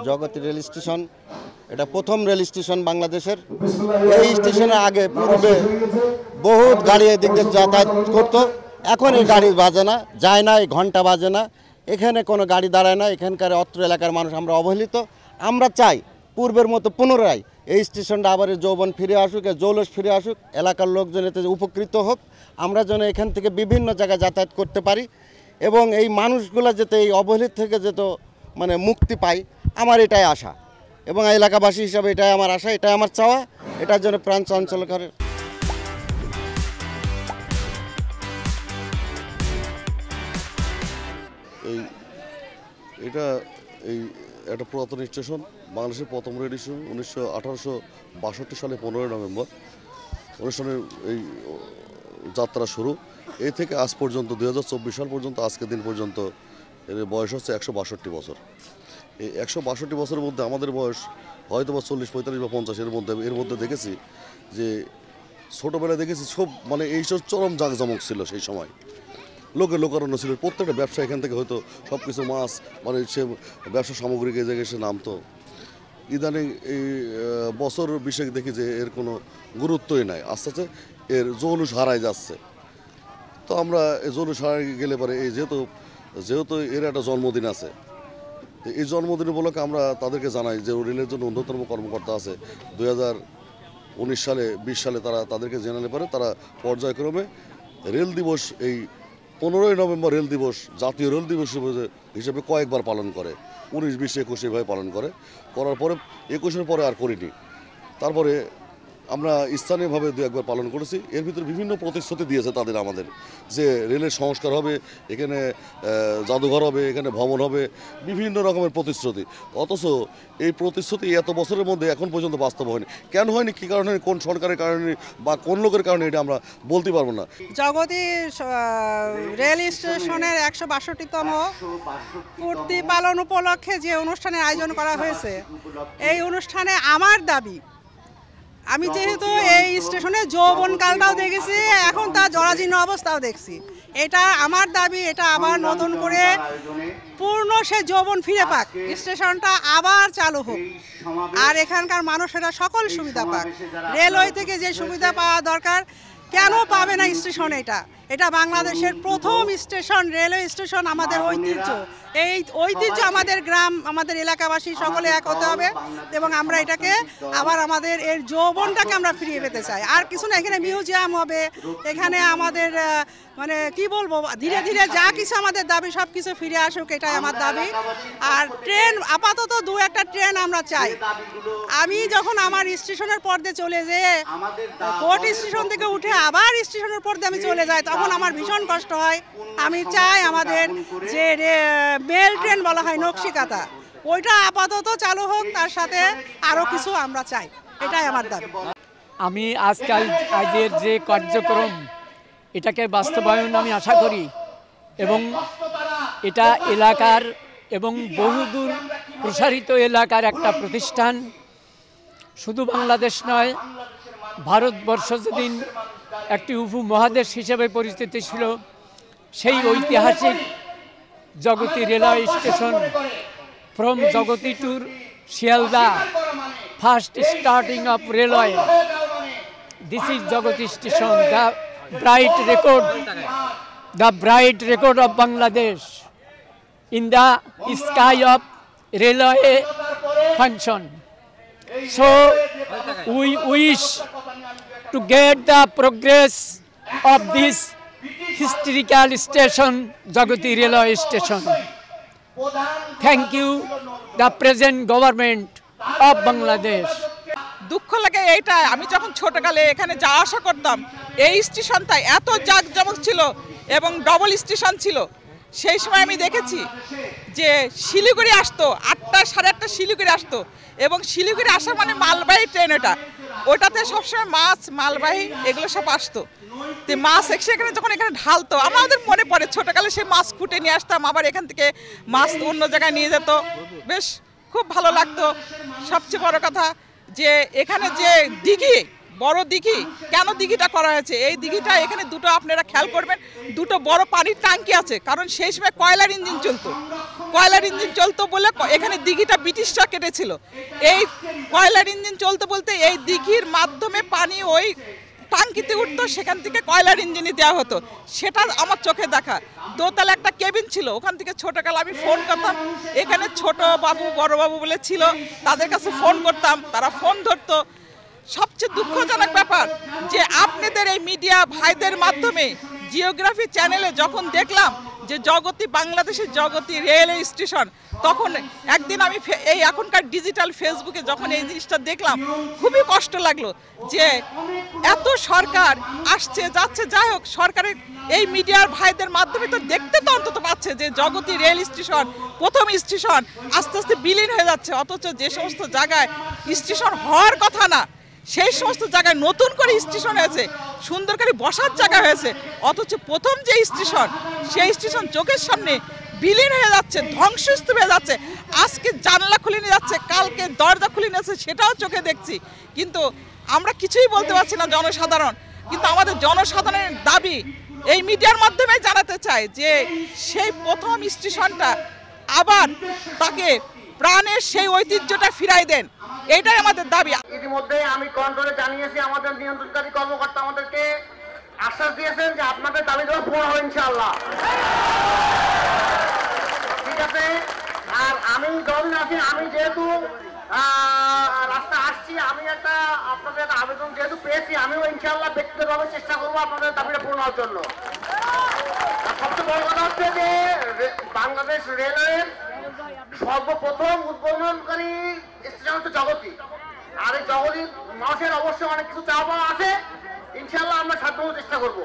Jagati rail station এটা প্রথম rail station বাংলাদেশের। এই স্টেশনের আগে পূর্বে বহুত গাড়ি এদিক দিয়ে যাতায়াত করতো, এখন এই গাড়ি বাজে না, যায় না, এই ঘন্টা বাজে না, এখানে কোনো গাড়ি দাঁড়ায় না। এখানকার অত্র এলাকার মানুষ আমরা অবহেলিত। আমরা চাই পূর্বের মতো পুনরায় এই স্টেশনটা আবার যৌবন ফিরে আসুক, জৌলস ফিরে আসুক, এলাকার লোকজন এতে উপকৃত হোক, আমরা যেন এখান থেকে বিভিন্ন জায়গায় যাতায়াত করতে পারি এবং এই মানুষগুলো যাতে এই অবহেলিত থেকে যেতে মানে মুক্তি পায়, আমার এটাই আশা এবং এলাকাবাসী হিসাবে এটাই আমার আশা, এটাই আমার চাওয়া। এটার জন্য প্রাণ চঞ্চল করে। এটা একটা পুরাতন স্টেশন, বাংলাদেশের প্রথম রেল স্টেশন 1862 সালে 15 নভেম্বর অনুষ্ঠানের এই যাত্রা শুরু। এই থেকে আজ পর্যন্ত 2024 সাল পর্যন্ত আজকের দিন পর্যন্ত এর বয়স হচ্ছে 162 বছর। এই 162 বছরের মধ্যে আমাদের বয়স হয়তো বা 40, 45 বা 50 এর মধ্যে দেখেছি যে ছোটোবেলায় দেখেছি সব মানে এইসব চরম জাঁকজমক ছিল। সেই সময় লোকারণ্য ছিল, প্রত্যেকটা ব্যবসা এখান থেকে হয়তো সব কিছু মাছ মানে সে ব্যবসা সামগ্রিক এই জায়গায় সে নামতো। ইদানিং এই বছর বিশেষ দেখি যে এর কোনো গুরুত্বই নাই, আস্তে আস্তে এর জৌলুস হারাই যাচ্ছে। তো আমরা এই জৌলুস হারাই গেলে পরে এই যেহেতু এর একটা জন্মদিন আছে, এই জন্মদিন উপলক্ষে আমরা তাদেরকে জানাই যে রেলের জন্য ঊর্ধ্বতম কর্মকর্তা আছে 2019 সালে 20 সালে তাদেরকে জানালে পরে তারা পর্যায়ক্রমে রেল দিবস এই 15 নভেম্বর রেল দিবস জাতীয় রেল দিবস হিসেবে কয়েকবার পালন করে, 19, 20, 21 এভাবে পালন করার পরে 21-এর পরে আর করিনি। তারপরে আমরা স্থানীয়ভাবে 2-1বার পালন করেছি। এর ভিতরে বিভিন্ন প্রতিশ্রুতি দিয়েছে তাদের আমাদের যে রেলের সংস্কার হবে, এখানে জাদুঘর হবে, এখানে ভবন হবে, বিভিন্ন রকমের প্রতিশ্রুতি। অথচ এই প্রতিশ্রুতি এত বছরের মধ্যে এখন পর্যন্ত বাস্তব হয়নি। কেন হয়নি, কী কারণে, কোন সরকারের কারণে বা কোন লোকের কারণে, এটা আমরা বলতে পারবো না। জগতী রেল স্টেশনের 162তম পূর্তি পালন উপলক্ষে যে অনুষ্ঠানের আয়োজন করা হয়েছে, এই অনুষ্ঠানে আমার দাবি, আমি যেহেতু এই স্টেশনে যৌবনকালটাও দেখেছি, এখন তার জরাজীর্ণ অবস্থাও দেখছি, এটা আমার দাবি এটা আবার নতুন করে পূর্ণ সে যৌবন ফিরে পাক, স্টেশনটা আবার চালু হোক আর এখানকার মানুষেরা সকল সুবিধা পাক। রেলওয়ে থেকে যে সুবিধা পাওয়া দরকার কেন পাবে না স্টেশন? এটা বাংলাদেশের প্রথম স্টেশন, রেলওয়ে স্টেশন, আমাদের ঐতিহ্য। এই ঐতিহ্য আমাদের গ্রাম, আমাদের এলাকাবাসী সকলে এক হতে হবে এবং আমরা এটাকে আবার আমাদের এর যৌবনটাকে আমরা ফিরিয়ে পেতে চাই। আর কিছু না, এখানে মিউজিয়াম হবে, এখানে আমাদের মানে কি বলবো, ধীরে ধীরে যা কিছু আমাদের দাবি সব কিছু ফিরে আসুক, এটাই আমার দাবি। আর ট্রেন আপাতত 2-1টা ট্রেন আমরা চাই। আমি যখন আমার স্টেশনের পর্দে চলে যেয়ে কোর্ট স্টেশন থেকে উঠে আবার স্টেশনের পর্দে আমি চলে যাই, তখন আমার ভীষণ কষ্ট হয়। আমি চাই আমাদের যে মেল ট্রেন বলা হয় নকশিকাতা, ওইটা আপাতত চালু হোক, তার সাথে আরও কিছু আমরা চাই, এটাই আমার দাবি। আমি আজকের যে কার্যক্রম এটাকে বাস্তবায়ন আমি আশা করি এবং এটা এলাকার এবং বহুদূর প্রসারিত এলাকার একটা প্রতিষ্ঠান। শুধু বাংলাদেশ নয়, ভারতবর্ষ যেদিন একটি উপমহাদেশ হিসেবে পরিচিত ছিল, সেই ঐতিহাসিক Jagati railway station from Jagati to Sealdah, first starting of railway, this is Jagati station, the bright record of Bangladesh in the sky of railway function. So we wish to get the progress of this historical station, Jagoti Railway Station. Thank you, the present government of Bangladesh. দুঃখ লাগে এইটা, আমি যখন ছোটকালে এখানে যাওয়া আসা করতাম, এই স্টেশনটা এত জাঁকজমক ছিল এবং ডবল স্টেশন ছিল। সেই সময় আমি দেখেছি যে শিলিগুড়ি আসতো 8টা, 8:30 শিলিগুড়ি আসতো এবং শিলিগুড়ি আসা মানে মালবাহী ট্রেন, ওটাতে সবসময় মাছ, মালবাহী এগুলো সব আসতো। তো মাছ সেখানে যখন এখানে ঢালতো, আমাদের মনে পড়ে ছোটকালে সে মাছ ফুটে নিয়ে আসতাম, আবার এখান থেকে মাছ অন্য জায়গায় নিয়ে যেত, বেশ খুব ভালো লাগতো। সবচেয়ে বড় কথা যে এখানে যে দিঘি বড় দিঘি, কেন দিঘিটা করা হয়েছে? এই দিঘিটা এখানে দুটো আপনারা খেয়াল করবেন, দুটো বড় পানির ট্যাঙ্কি আছে, কারণ সেই সময় কয়লার ইঞ্জিন চলতো বলে এখানে দিঘিটা ব্রিটিশরা কেটেছিল। এই কয়লার ইঞ্জিন চলতো বলতে এই দিঘির মাধ্যমে পানি ওই টাঙ্কিতে উঠতো, সেখান থেকে কয়লার ইঞ্জিনে দেওয়া হতো। সেটা আমার চোখে দেখা। দোতলা একটা কেবিন ছিল, ওখান থেকে ছোটকালে আমি ফোন করতাম, এখানে ছোট বাবু বড় বাবু বলে ছিল, তাদের কাছে ফোন করতাম, তারা ফোন ধরতো। সবচেয়ে দুঃখজনক ব্যাপার যে আপনাদের এই মিডিয়া ভাইদের মাধ্যমে জিওগ্রাফি চ্যানেলে যখন দেখলাম যে বাংলাদেশের জগতি রেলওয়ে স্টেশন, তখন একদিন আমি এই এখনকার ডিজিটাল ফেসবুকে যখন এই জিনিসটা দেখলাম খুবই কষ্ট লাগলো যে এত সরকার আসছে যাচ্ছে, যাই হোক সরকারের এই মিডিয়ার ভাইদের মাধ্যমে তো দেখতে তো অন্তত পাচ্ছে যে জগতি রেল স্টেশন প্রথম স্টেশন আস্তে আস্তে বিলীন হয়ে যাচ্ছে, অথচ যে সমস্ত জায়গায় স্টেশন হওয়ার কথা না সেই সমস্ত জায়গায় নতুন করে স্টেশন হয়েছে, সুন্দর করে বসার জায়গা হয়েছে, অথচ প্রথম যে স্টেশন সেই স্টেশন চোখের সামনে বিলীন হয়ে যাচ্ছে, ধ্বংসস্তূপ হয়ে যাচ্ছে। আজকে জানলা খুলে নিয়ে যাচ্ছে, কালকে দরজা খুলে নিয়ে যাচ্ছে, সেটাও চোখে দেখছি। কিন্তু আমরা কিছুই বলতে পারছি না জনসাধারণ। কিন্তু আমাদের জনসাধারণের দাবি এই মিডিয়ার মাধ্যমে জানাতে চাই যে সেই প্রথম স্টেশনটা আবার তাকে প্রাণের সেই ঐতিহ্যটা ফিরাই দেন, এটাই আমাদের দাবি। ইতিমধ্যে আমি কন্ট্রোলে জানিয়েছি, আমাদের নিয়ন্ত্রণকারী কর্মকর্তা আমাদেরকে আশ্বাস দিয়েছেন যে আপনাদের দাবি দেওয়া পূরণ হবে ইনশাআল্লাহ। ঠিক আছে। আর আমি যতদিন আছি, আমি যেহেতু রাস্তা আসছি, আমি একটা আপনাদের আবেদন যেহেতু পেয়েছি, আমিও ইনশাআল্লাহ ব্যক্তিগতভাবে চেষ্টা করবো আপনাদের দাবিটা পূরণ হওয়ার জন্য। সবচেয়ে বড় কথা হচ্ছে যে বাংলাদেশ রেলওয়ের সর্বপ্রথম উদ্বোধনকারী স্টেশন হচ্ছে জগতি। আর এই জগতির মানুষের অবশ্যই অনেক কিছু চাওয়া পাওয়া আছে, ইনশাআল্লাহ আমরা সাধ্যমতো চেষ্টা করবো।